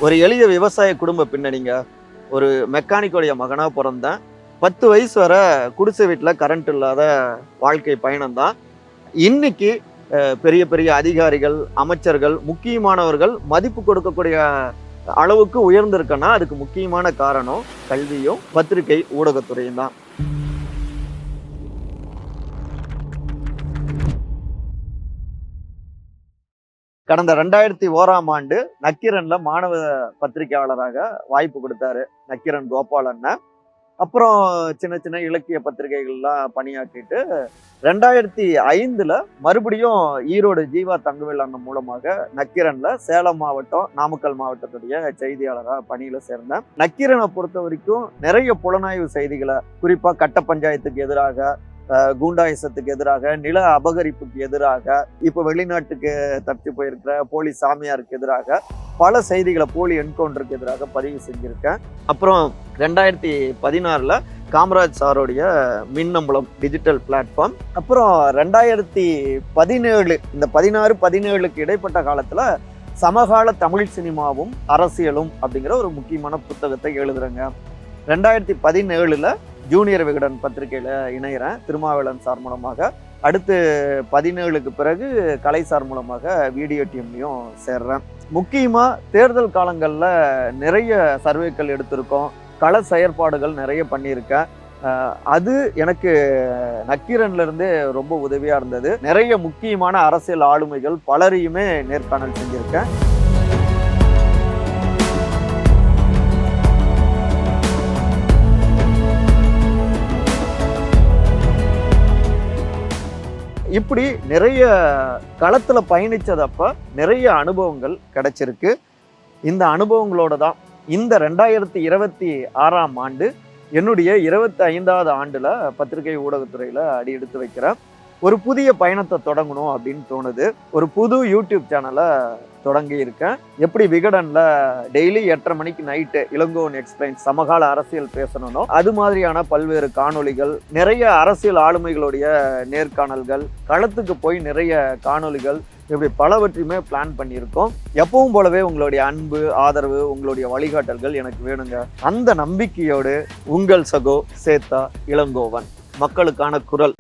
ஒரு எளிய விவசாய குடும்ப பின்னணிங்க. ஒரு மெக்கானிக்கோடைய மகனா பிறந்தேன். 10 வயசு வரை குடிசை வீட்டுல கரண்ட் இல்லாத வாழ்க்கை பயணம் தான். இன்னைக்கு பெரிய பெரிய அதிகாரிகள், அமைச்சர்கள், முக்கியமானவர்கள் மதிப்பு கொடுக்கக்கூடிய அளவுக்கு உயர்ந்திருக்கன்னா அதுக்கு முக்கியமான காரணம் கல்வியும் பத்திரிகை ஊடகத்துறையும் தான். கடந்த 2001ஆம் ஆண்டு நக்கீரன்ல மாணவ பத்திரிகையாளராக வாய்ப்பு கொடுத்தாரு நக்கீரன் கோபால் அண்ணன். அப்புறம் சின்ன சின்ன இலக்கிய பத்திரிகைகள்லாம் பணியாற்றிட்டு 2005ல மறுபடியும் ஈரோடு ஜீவா தங்கவேல் அண்ணன் மூலமாக நக்கீரன்ல சேலம் மாவட்டம், நாமக்கல் மாவட்டத்துடைய செய்தியாளரா பணியில சேர்ந்தேன். நக்கீரனை பொறுத்த வரைக்கும் நிறைய புலனாய்வு செய்திகளை, குறிப்பா கட்ட பஞ்சாயத்துக்கு எதிராக, கூண்டாயுசத்துக்கு எதிராக, நில அபகரிப்புக்கு எதிராக, இப்ப வெளிநாட்டுக்கு தப்பி போயிருக்கிற போலி சாமியாருக்கு எதிராக பல செய்திகளை, போலி என்கவுண்டருக்கு எதிராக பதிவு செஞ்சிருக்கேன். அப்புறம் 2016ல காமராஜ் சாரோடைய மின்னம்பலம் டிஜிட்டல் பிளாட்ஃபார்ம், அப்புறம் 2017 இந்த 16-17க்கு இடைப்பட்ட காலத்துல சமகால தமிழ் சினிமாவும் அரசியலும் அப்படிங்கிற ஒரு முக்கியமான புத்தகத்தை எழுதுறேங்க. 2017ல ஜூனியர் விகடன் பத்திரிகையில இணைகிறேன் திருமாவேளன் சார் மூலமாக. அடுத்து 17க்கு பிறகு கலை சார் மூலமாக வீடியோ டீம்லையும் சேர்றேன். முக்கியமா தேர்தல் காலங்கள்ல நிறைய சர்வேக்கள் எடுத்திருக்கோம், கள செயற்பாடுகள் நிறைய பண்ணியிருக்கேன். அது எனக்கு நக்கீரன்ல இருந்தே ரொம்ப உதவியா இருந்தது. நிறைய முக்கியமான அரசியல் ஆளுமைகள் பலரையுமே நேர்காணல் செஞ்சிருக்கேன். இப்படி நிறைய களத்துல பயணிச்சதப்ப நிறைய அனுபவங்கள் கிடைச்சிருக்கு. இந்த அனுபவங்களோட தான் இந்த 2026ஆம் ஆண்டு என்னுடைய 25வது ஆண்டுல பத்திரிகை ஊடகத்துறையில அடி எடுத்து வைக்கிறேன். ஒரு புதிய பயணத்தை தொடங்கணும் அப்படின்னு தோணுது. ஒரு புது யூடியூப் சேனலை தொடங்கி இருக்கேன். எப்படி விகடன்ல டெய்லி 8:30 மணிக்கு நைட்டு இளங்கோவன் எக்ஸ்பிளைன் சமகால அரசியல் பேசணும், அது மாதிரியான பல்வேறு காணொளிகள், நிறைய அரசியல் ஆளுமைகளுடைய நேர்காணல்கள், களத்துக்கு போய் நிறைய காணொளிகள், இப்படி பலவற்றையுமே பிளான் பண்ணியிருக்கோம். எப்பவும் போலவே உங்களுடைய அன்பு, ஆதரவு, உங்களுடைய வழிகாட்டல்கள் எனக்கு வேணுங்க. அந்த நம்பிக்கையோடு உங்கள் சகோ சேத்தா இளங்கோவன், மக்களுக்கான குரல்.